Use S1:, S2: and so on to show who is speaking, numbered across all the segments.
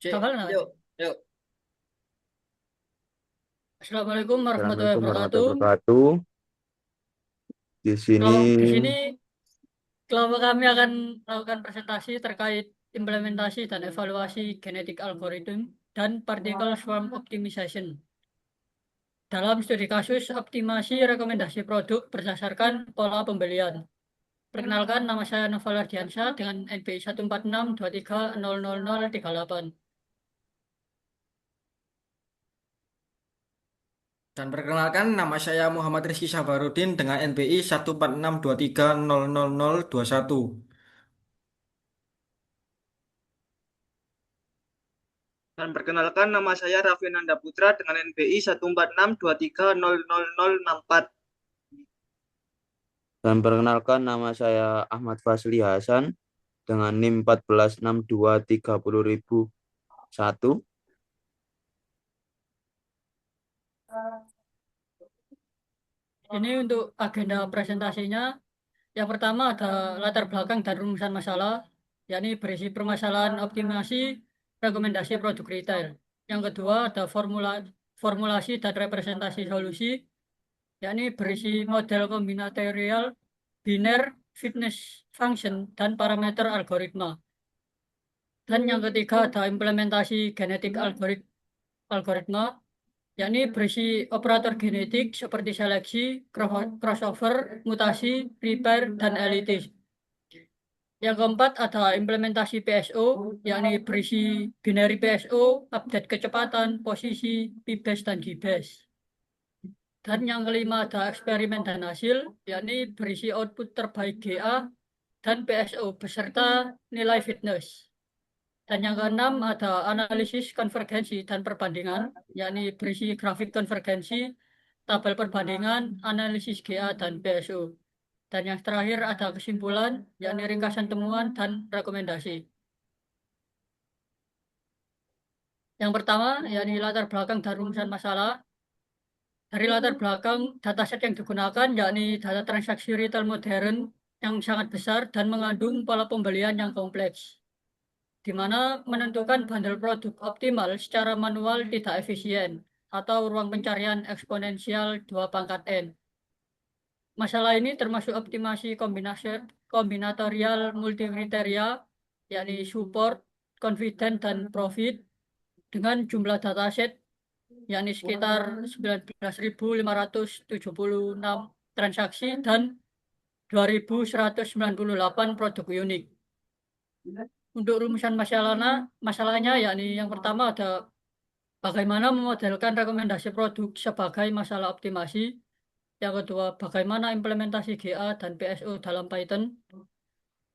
S1: Cek,
S2: Hafal nggak, Mas?
S1: yuk, yuk.
S2: Assalamualaikum warahmatullahi
S1: Assalamualaikum warahmatullahi
S2: wabarakatuh.
S1: wabarakatuh. Di sini,
S2: Di sini kelompok kami akan melakukan presentasi terkait implementasi dan evaluasi genetik algorithm dan particle swarm optimization. Dalam studi kasus optimasi rekomendasi produk berdasarkan pola pembelian. Perkenalkan, nama saya Novel Ardiansyah dengan NPI 14623000038.
S3: Dan perkenalkan, nama saya Muhammad Rizky Sabarudin dengan NPI 14623000021.
S1: dan perkenalkan nama saya Raffi Nanda Putra dengan NPI 14623000064. Dan perkenalkan nama saya Ahmad Fasli Hasan dengan NIM 146230001.
S2: Ini untuk agenda presentasinya. Yang pertama ada latar belakang dan rumusan masalah, yakni berisi permasalahan optimasi rekomendasi produk retail. Yang kedua ada formulasi dan representasi solusi, yakni berisi model kombinatorial, biner, fitness function, dan parameter algoritma. Dan yang ketiga ada implementasi genetik algoritma, yakni berisi operator genetik seperti seleksi, crossover, mutasi, repair, dan elitis. Yang keempat ada implementasi PSO, yakni berisi binary PSO, update kecepatan, posisi, PBAS, dan GBAS. Dan yang kelima ada eksperimen dan hasil, yakni berisi output terbaik GA dan PSO beserta nilai fitness. Dan yang keenam ada analisis konvergensi dan perbandingan, yakni berisi grafik konvergensi, tabel perbandingan, analisis GA, dan PSO. Dan yang terakhir ada kesimpulan, yakni ringkasan temuan dan rekomendasi. Yang pertama, yakni latar belakang dan rumusan masalah. Dari latar belakang, dataset yang digunakan yakni data transaksi retail modern yang sangat besar dan mengandung pola pembelian yang kompleks, di mana menentukan bundle produk optimal secara manual tidak efisien atau ruang pencarian eksponensial 2 pangkat N. Masalah ini termasuk optimasi kombinatorial multikriteria, yakni support, confident, dan profit, dengan jumlah dataset yakni sekitar 19.576 transaksi dan 2.198 produk unik. Untuk rumusan masalahnya yakni yang pertama ada bagaimana memodelkan rekomendasi produk sebagai masalah optimasi. Yang kedua, bagaimana implementasi GA dan PSO dalam Python,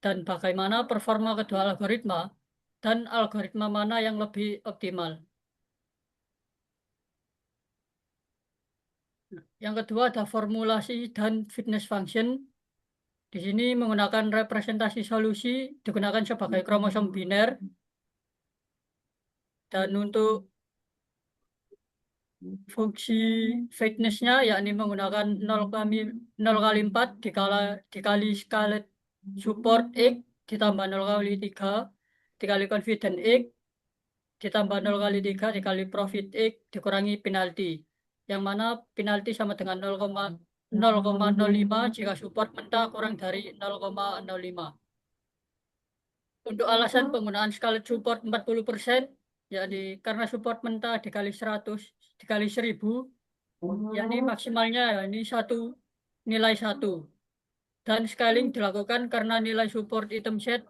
S2: dan bagaimana performa kedua algoritma, dan algoritma mana yang lebih optimal. Yang kedua ada formulasi dan fitness function. Di sini menggunakan representasi solusi digunakan sebagai kromosom biner, dan untuk fungsi fitnessnya yakni menggunakan 0 kali 4 dikali scalet support X ditambah 0 kali 3 dikali confident X ditambah 0 kali 3 dikali profit X dikurangi penalti, yang mana penalti sama dengan 0,05 jika support mentah kurang dari 0,05. Untuk alasan penggunaan scalet support 40%, yakni karena support mentah dikali 100 dikali 1000, yakni maksimalnya ini nilai 1. Dan scaling dilakukan karena nilai support item set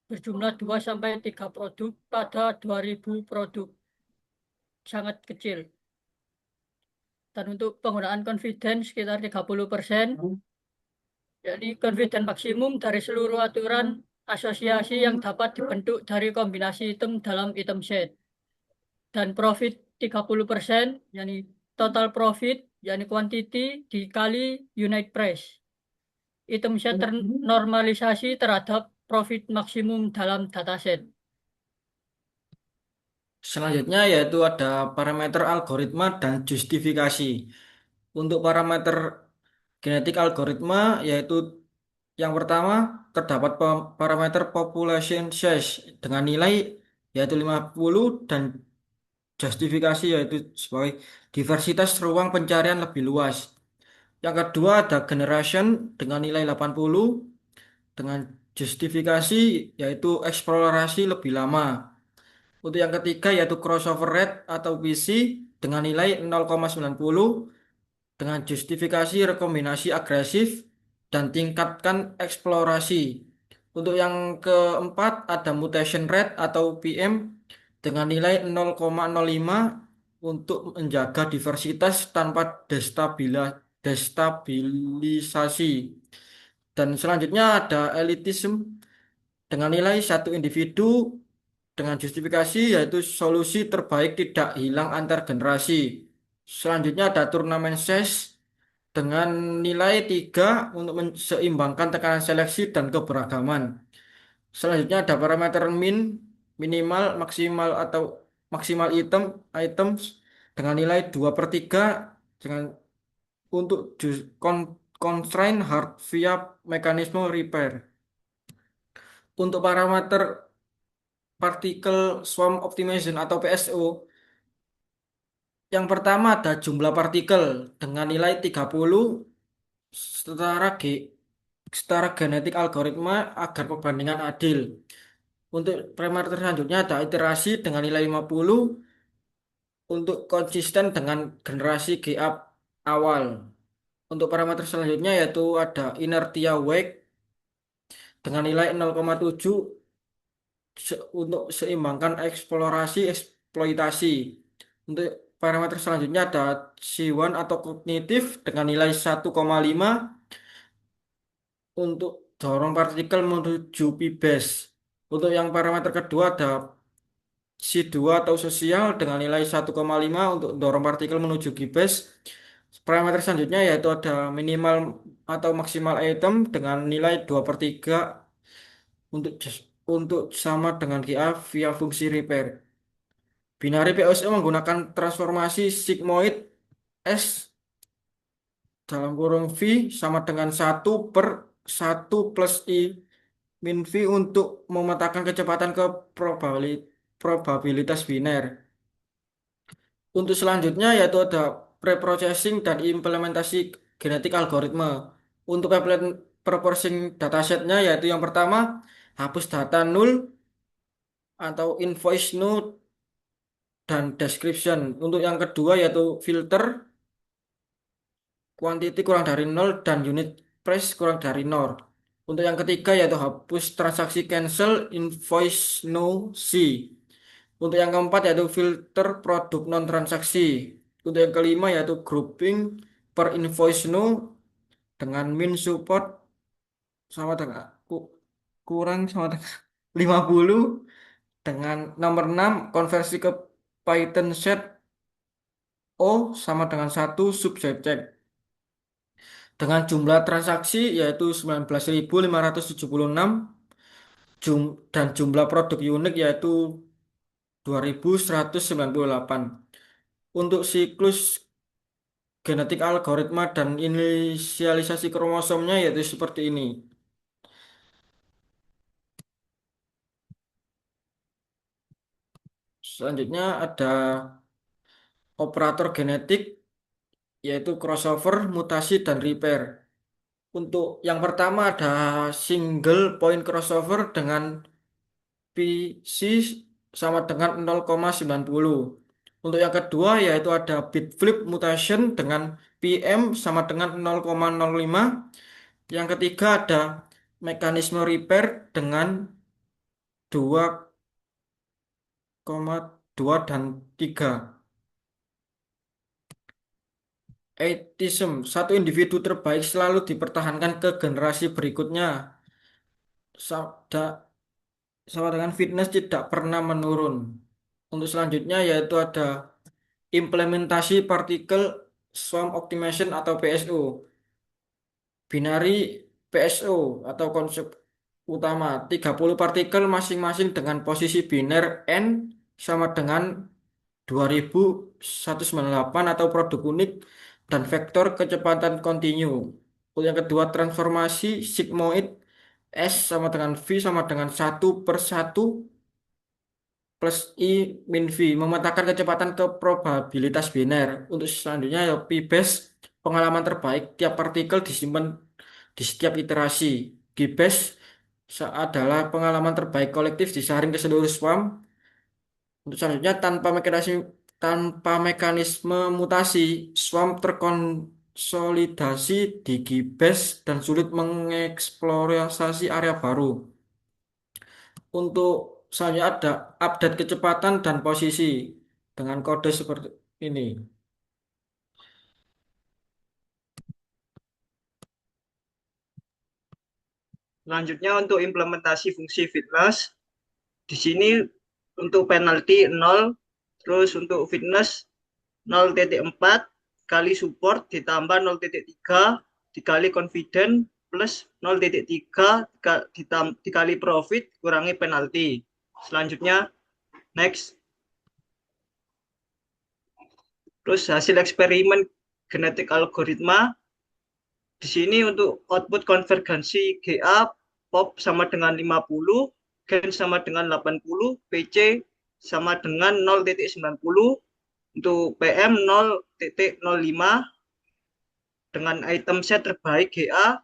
S2: berjumlah 2 sampai 3 produk pada 2000 produk, sangat kecil. Dan untuk penggunaan confidence sekitar 30%, yakni confidence maksimum dari seluruh aturan asosiasi yang dapat dibentuk dari kombinasi item dalam item set. Dan profit 30%, yakni total profit, yakni quantity dikali unit price. Item set ternormalisasi terhadap profit maksimum dalam dataset.
S3: Selanjutnya yaitu ada parameter algoritma dan justifikasi. Untuk parameter genetik algoritma yaitu yang pertama terdapat parameter population size dengan nilai yaitu 50 dan justifikasi yaitu sebagai diversitas ruang pencarian lebih luas. Yang kedua ada generation dengan nilai 80 dengan justifikasi yaitu eksplorasi lebih lama. Untuk yang ketiga yaitu crossover rate atau PC dengan nilai 0,90 dengan justifikasi rekombinasi agresif dan tingkatkan eksplorasi. Untuk yang keempat ada mutation rate atau PM dengan nilai 0,05 untuk menjaga diversitas tanpa destabilisasi. Dan selanjutnya ada elitism dengan nilai satu individu dengan justifikasi yaitu solusi terbaik tidak hilang antar generasi. Selanjutnya ada turnamen size dengan nilai 3 untuk seimbangkan tekanan seleksi dan keberagaman. Selanjutnya ada parameter min, minimal, maksimal atau maksimal items dengan nilai 2/3 dengan untuk constraint hard via mekanisme repair. Untuk parameter particle swarm optimization atau PSO, yang pertama ada jumlah partikel dengan nilai 30 setara setara genetik algoritma agar perbandingan adil. Untuk parameter selanjutnya ada iterasi dengan nilai 50 untuk konsisten dengan generasi GA awal. Untuk parameter selanjutnya yaitu ada inertia wake dengan nilai 0,7 untuk seimbangkan eksplorasi eksploitasi. Untuk parameter selanjutnya ada C1 atau kognitif dengan nilai 1,5 untuk dorong partikel menuju P-base. Untuk yang parameter kedua ada C2 atau sosial dengan nilai 1,5 untuk dorong partikel menuju P-base. Parameter selanjutnya yaitu ada minimal atau maksimal item dengan nilai 2/3 untuk sama dengan GA via fungsi repair. Binari POSO menggunakan transformasi sigmoid S dalam kurung V sama dengan 1/1 plus I min V untuk memetakan kecepatan ke probabilitas biner. Untuk selanjutnya yaitu ada preprocessing dan implementasi genetik algoritma. Untuk preprocessing datasetnya yaitu yang pertama hapus data null atau invoice null dan description. Untuk yang kedua yaitu filter quantity kurang dari nol dan unit price kurang dari nol. Untuk yang ketiga yaitu hapus transaksi cancel invoice no C. Untuk yang keempat yaitu filter produk non transaksi. Untuk yang kelima yaitu grouping per invoice no dengan min support sama dengan kurang sama dengan 50 dengan nomor 6 konversi ke Python set O sama dengan 1 subset dengan jumlah transaksi yaitu 19.576 dan jumlah produk unik yaitu 2.198. Untuk siklus genetik algoritma dan inisialisasi kromosomnya yaitu seperti ini. Selanjutnya ada operator genetik yaitu crossover, mutasi, dan repair. Untuk yang pertama ada single point crossover dengan PC sama dengan 0,90. Untuk yang kedua yaitu ada bit flip mutation dengan PM sama dengan 0,05. Yang ketiga ada mekanisme repair dengan 2,2 dan 3. Atheism, satu individu terbaik selalu dipertahankan ke generasi berikutnya. Sabda sama dengan fitness tidak pernah menurun. Untuk selanjutnya yaitu ada implementasi partikel swarm optimization atau PSO. Binary PSO atau konsep utama 30 partikel masing-masing dengan posisi biner N sama dengan 2198 atau produk unik dan vektor kecepatan kontinu. Untuk yang kedua transformasi sigmoid S sama dengan V sama dengan 1/1 plus I min V, memetakan kecepatan ke probabilitas biner. Untuk selanjutnya ya P-base, pengalaman terbaik tiap partikel disimpan di setiap iterasi. G-base adalah pengalaman terbaik kolektif disaring ke seluruh swarm. Untuk selanjutnya tanpa mekanisme mutasi, swarm terkonsolidasi di G-base dan sulit mengeksplorasi area baru. Untuk selanjutnya ada update kecepatan dan posisi dengan kode seperti ini.
S4: Selanjutnya untuk implementasi fungsi fitness, di sini untuk penalti 0, terus untuk fitness 0,4 kali support ditambah 0,3 dikali confident plus 0,3 dikali profit kurangi penalti. Selanjutnya next. Terus hasil eksperimen genetik algoritma. Di sini untuk output konvergensi GA pop sama dengan 50, gen sama dengan 80, PC sama dengan 0,90, untuk PM 0,05, dengan item set terbaik GA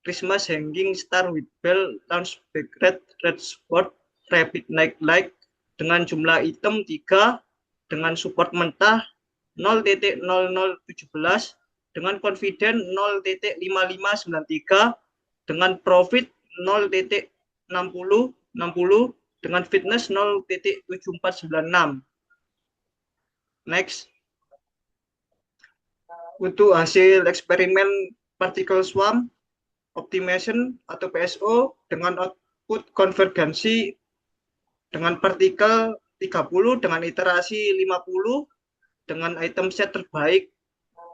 S4: Christmas Hanging Star with Bell Launch Back Red Spot Rapid Night Light dengan jumlah item 3 dengan support mentah 0,0017 dengan confident 0,5593 dengan profit 0,60 dengan fitness 0,7496. Next. Untuk hasil eksperimen particle swarm optimization atau PSO dengan output konvergensi dengan partikel 30 dengan iterasi 50 dengan item set terbaik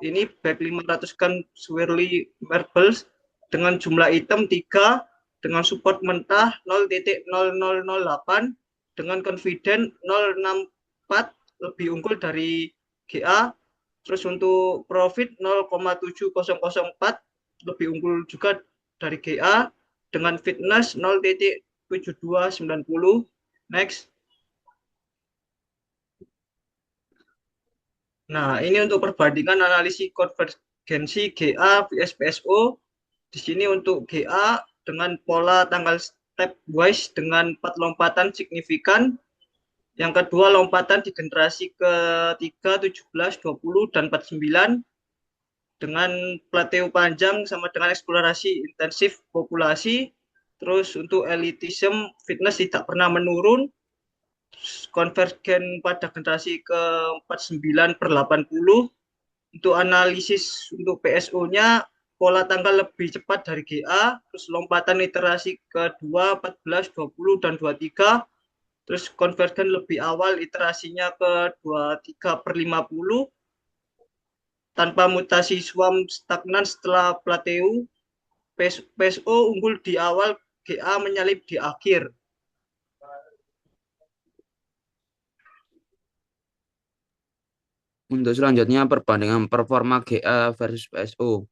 S4: ini back 500 gun swirly marbles dengan jumlah item 3 dengan support mentah 0,0008 dengan confident 0,64 lebih unggul dari GA. Terus untuk profit 0,7004 lebih unggul juga dari GA dengan fitness 0,7290. Next. Nah, ini untuk perbandingan analisis konvergensi GA vs PSO. Di sini untuk GA dengan pola tanggal stepwise dengan 4 lompatan signifikan. Yang kedua lompatan di generasi ketiga 17, 20, dan 49 dengan plateau panjang sama dengan eksplorasi intensif populasi. Terus untuk elitism fitness tidak pernah menurun. Konvergen pada generasi ke-49/80. Untuk analisis untuk PSO-nya pola tanggal lebih cepat dari GA, terus lompatan iterasi kedua 14, 20, dan 23. Terus konvergen lebih awal iterasinya ke 23/50 tanpa mutasi swarm stagnan setelah plateau. PSO unggul di awal, GA menyalip di akhir.
S1: Untuk selanjutnya perbandingan performa GA versus PSO.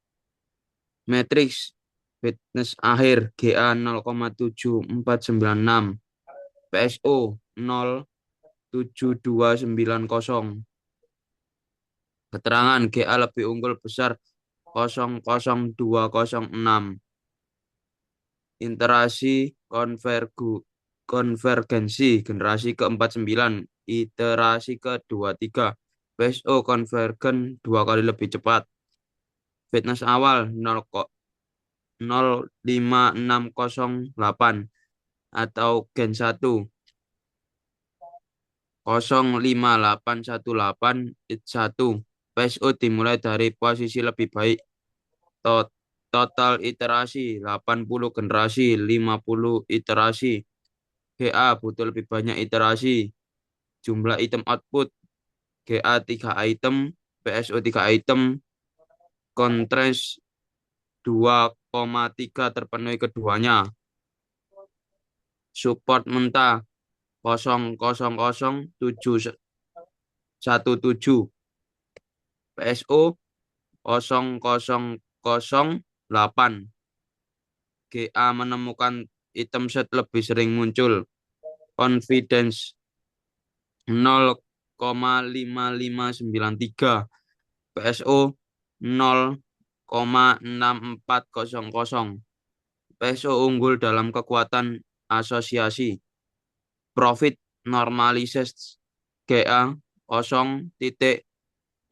S1: Matrix fitness akhir GA 0,7496, PSO 0,7290. Keterangan GA lebih unggul besar 0,0206. Interasi konvergensi generasi ke-49, iterasi ke-23. PSO konvergen 2 kali lebih cepat. Fitness awal 0,5608 atau gen 1 05818 it 1. PSO dimulai dari posisi lebih baik. Total iterasi 80 generasi, 50 iterasi. GA butuh lebih banyak iterasi. Jumlah item output GA 3 item, PSO 3 item. Kontras 2,3 terpenuhi keduanya. Support mentah 0,00717. PSO 0,008. GA menemukan item set lebih sering muncul. Confidence 0,5593, PSO 0,6400. PSO unggul dalam kekuatan asosiasi. Profit normalized GA 0,6060.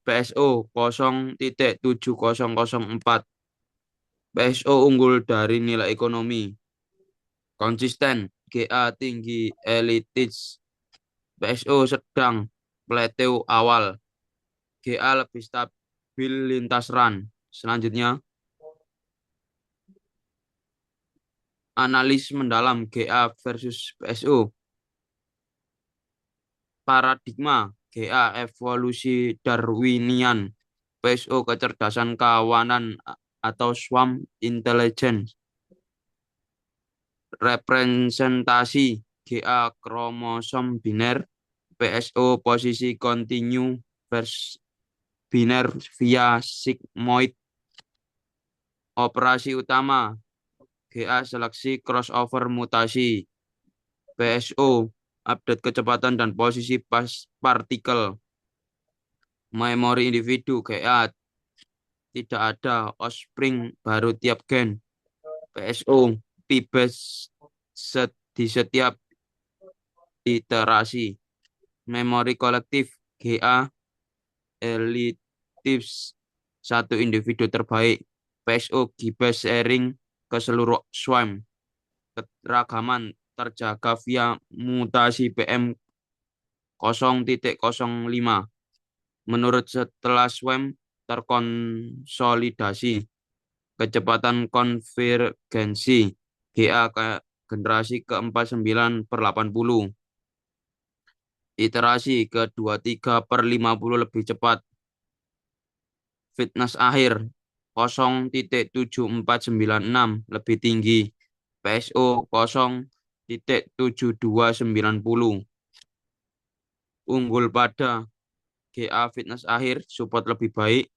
S1: PSO 0,7004. PSO unggul dari nilai ekonomi. Konsisten GA tinggi elitis. PSO sedang plateau awal. GA lebih stabil lintas run. Selanjutnya, analis mendalam GA versus PSO. Paradigma GA evolusi Darwinian. PSO kecerdasan kawanan atau swarm intelligence. Representasi GA kromosom biner. PSO posisi continue vers biner via sigmoid. Operasi utama GA seleksi crossover mutasi. PSO update kecepatan dan posisi partikel. Memori individu GA tidak ada offspring baru tiap gen. PSO pibes di setiap iterasi. Memori kolektif GA elitis satu individu terbaik. PSO gibes sharing ke seluruh swarm. Keragaman terjaga via mutasi PM 0,05. Menurut setelah swarm terkonsolidasi. Kecepatan konvergensi GA generasi ke-49/80. Iterasi ke-23/50 lebih cepat. Fitness akhir 0,7496 lebih tinggi. PSO 0,7290. Unggul pada GA fitness akhir support lebih baik.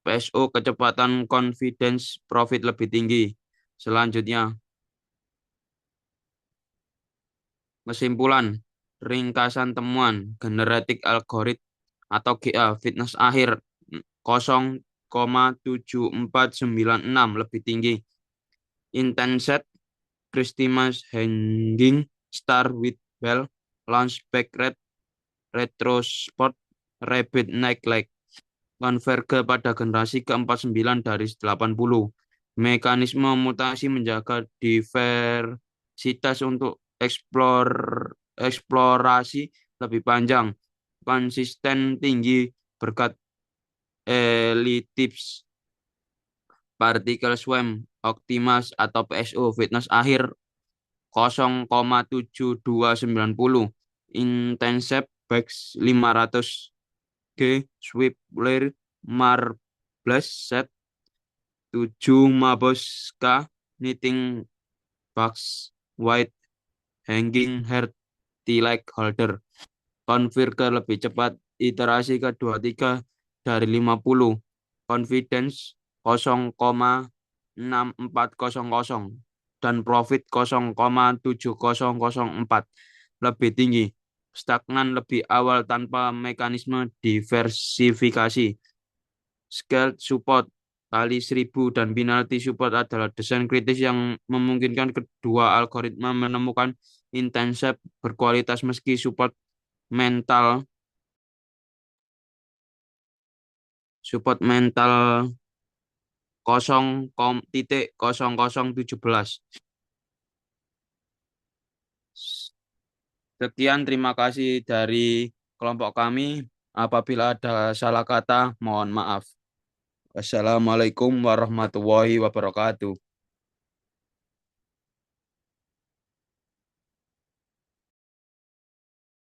S1: PSO kecepatan confidence profit lebih tinggi. Selanjutnya, kesimpulan ringkasan temuan generative algorithm atau GA fitness akhir 0,7496 lebih tinggi. Intensed Christmas hanging star with bell launch back rate retrosport rapid neck leg. Konverge pada generasi ke-49 dari 80. Mekanisme mutasi menjaga diversitas untuk eksplorasi lebih panjang. Konsisten tinggi berkat elitis. Partikel swarm optimas atau PSO fitness akhir 0,7290. Intensive Bax 500 G sweep layer marbles set 7 Maboska knitting box white hanging heart leg holder. Konverge lebih cepat. Iterasi ke-23 dari 50. Confidence 0,6400 dan profit 0,7004 lebih tinggi. Stagnan lebih awal tanpa mekanisme diversifikasi. Scale support kali 1000 dan penalty support adalah desain kritis yang memungkinkan kedua algoritma menemukan intensif berkualitas meski support mental 0,0017. Sekian, terima kasih dari kelompok kami. Apabila ada salah kata, mohon maaf. Wassalamualaikum warahmatullahi wabarakatuh.